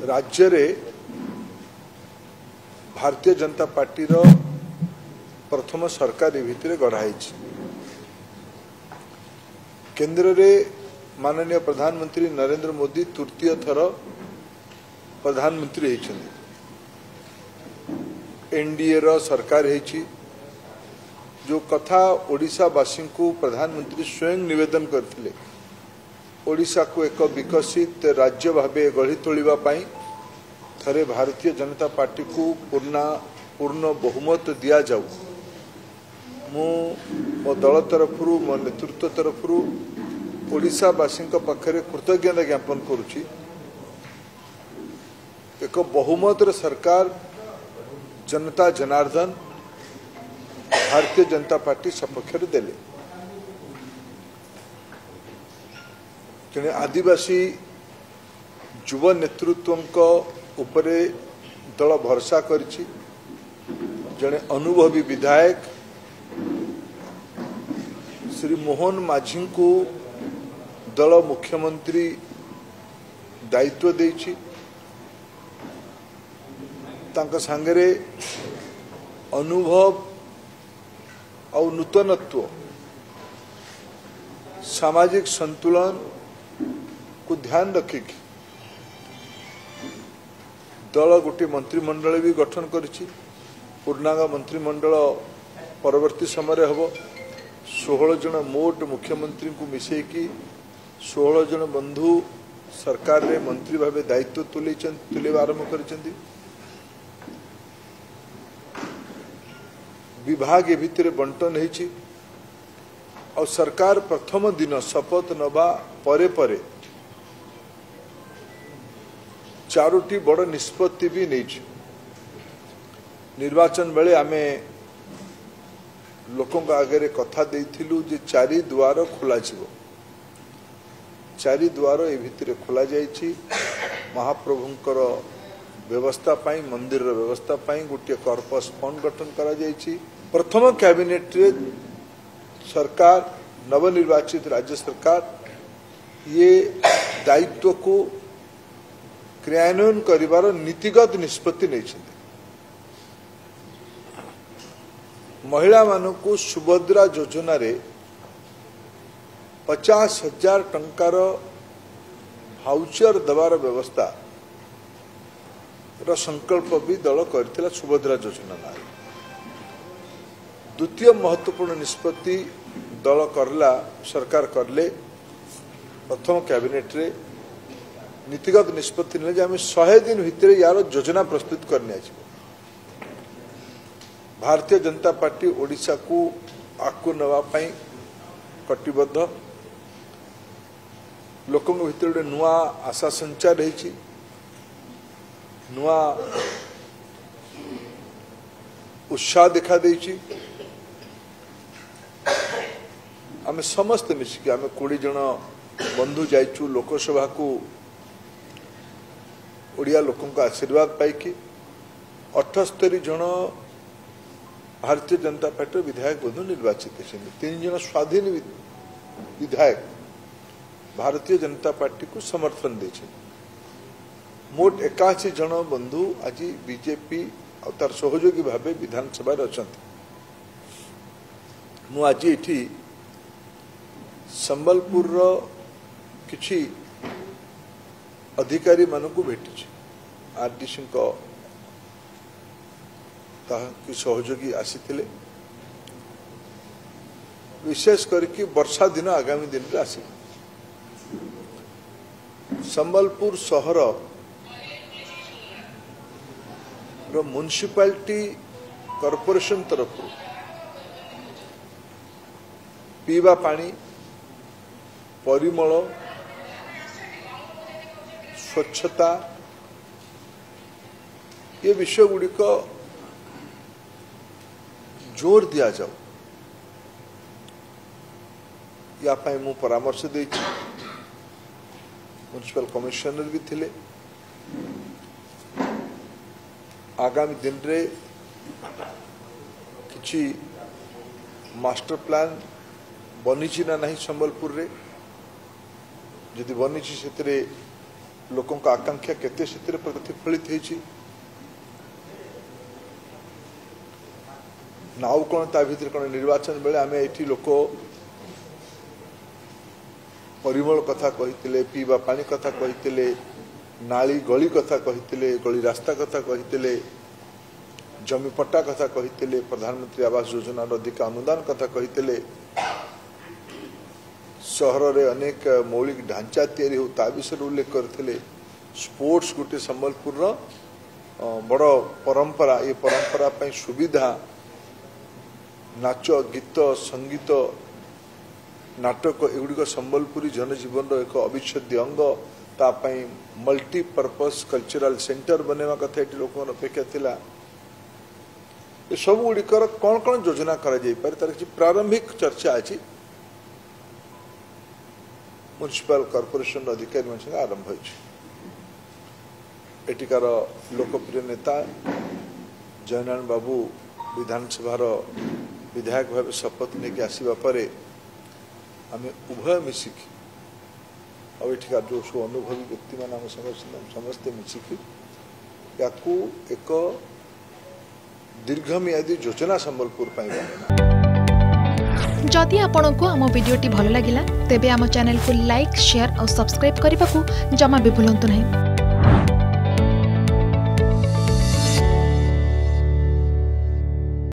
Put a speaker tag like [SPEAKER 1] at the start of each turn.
[SPEAKER 1] राज्य रे भारतीय जनता पार्टी रो प्रथम सरकार भितर गढ़ाई केंद्र रे माननीय प्रधानमंत्री नरेंद्र मोदी तृतीय थर प्रधानमंत्री होइछन्ति। एनडीए रो सरकार होइछि जो कथा ओडिशा वासी को प्रधानमंत्री स्वयं निवेदन करथिले ओडिशा को एक विकसित राज्य भावे गढ़ी तोलिबा पई थरे भारतीय जनता पार्टी को पूर्ण बहुमत दिया जाऊ। मो दल तरफरु मो नेतृत्व तरफरु ओडिशा वासी पाखरे कृतज्ञता ज्ञापन करुछि। एक बहुमत सरकार जनता जनार्दन भारतीय जनता पार्टी सपक्ष देले। जने आदिवासी युव नेतृत्व उपरे दल भरोसा करिछि। जने अनुभवी विधायक श्री मोहन माझी को दल मुख्यमंत्री दायित्व देछि। तांका संगरे अनुभव और नूतनत्व सामाजिक संतुलन को ध्यान रखिकी दल गोटे मंत्रिमंडल भी गठन करिछि। पूर्णांग मंत्रिमंडल परवर्ती समय हम 16 जन मोट मुख्यमंत्री को मिसेकी 16 जन बंधु सरकार रे मंत्री भावे दायित्व तुले आरंभ करिसेंती। विभाग ए भितर बंटन होइछि और सरकार प्रथम दिन शपथ नबा परे परे चारोटी बड़ निष्पत्ति भी नहीं। निर्वाचन बेले आमे लोकों आगे कथा देइथिलु जे 4 द्वार खोला जिवो। 4 द्वार ए भितर खोला जाइछि। महाप्रभुंकर व्यवस्था पाई मंदिर व्यवस्था पाई गोटे कॉर्पस फंड गठन करा जाइछि। प्रथम कैबिनेट रे सरकार नवनिर्वाचित राज्य सरकार ये दायित्व को क्रियान्वयन करिवार नीतिगत निष्पत्ति नहीं। महिला मानू को सुभद्रा योजना रे 50,000 टंकार भाउचर दबार व्यवस्था रो संकल्प भी दल करथिला। सुभद्रा योजना ना द्वितीय महत्वपूर्ण निष्पत्ति दल करला सरकार करले। प्रथम कैबिनेट रे नीतिगत निष्पत्ति ने आम 100 दिन भितर यार योजना प्रस्तुत करने आज भारतीय जनता पार्टी ओडिशा को आकु नवाई कटिबद्ध। लोकों भितर गोटे नुआ आशा संचार रही नुआ उत्साह देखा देछि। आम समस्त मिसिक आम 20 जन बंधु जाइचु लोकसभा को ओडिया लोकों का आशीर्वाद पाइकी 78 जन भारतीय जनता पार्टी विधायक बंधु निर्वाचित होते। 3 जन स्वाधीन विधायक भारतीय जनता पार्टी को समर्थन दे। मोट 81 जन बंधु आज बीजेपी और तार सहयोगी भाव विधानसभा अच्छा। मु आज ये संबलपुर किछि अधिकारी मानक भेटी आरडीसी की सहयोगी आसीथिले। विशेष करके वर्षा दिन आगामी दिन रे आसी संबलपुर शहर रो म्युनिसिपालिटी कॉर्पोरेशन तरफ पीवा पानी परिमल स्वच्छता ये विषय गुड़िक जोर दिया जाऊ या मु परामर्श दे। म्युनिसिपल कमिश्नर भी थिले। आगामी दिन रे किछि मास्टर प्लान बनी ना नहीं संबलपुर रे जदि बनी से लोकों का आकांक्षा केते क्षेत्र प्रतिफलित होती नाउ कौन ता भीतर कौन निर्वाचन बेले आम ये लोक परिमल कथा कही पीवा पानी कथा कही नाली गली कथा कही गली रास्ता कथा कही जमी पट्टा कथा कही प्रधानमंत्री आवास योजना अधिक अनुदान कथा कही सहर रे अनेक मौलिक ढांचा तैयारी हो ता विषय उल्लेख करते स्पोर्ट्स गोटे संबलपुर बड़ परंपरा ये परंपरा पर सुविधा नाच गीत संगीत नाटक एगुड़िक संबलपुरी जनजीवन एक अविच्छेद्य अंग तापाई मल्टीपर्पज कल्चरल सेंटर बनवा कथा ये लोक अपेक्षा थिला ये सब गुड़िकर कौन कौन योजना तार किसी प्रारंभिक चर्चा अच्छी म्युनिसिपल कॉर्पोरेशन अधिकारी मान संगे आरंभ होटिकार लोकप्रिय नेता जयनारायण बाबू विधानसभा विधायक भाव शपथ नहीं आसवा पर आम उभय मिसिकी आठिकार जो सब अनुभवी व्यक्ति मान समस्ते मिसिकी या एक दीर्घमियादी योजना संबलपुर
[SPEAKER 2] जदि आपंक आम भिडी भल लगा तेब आम चैनल को लाइक शेयर और सब्सक्राइब करने को जमा भी भूलु नहीं।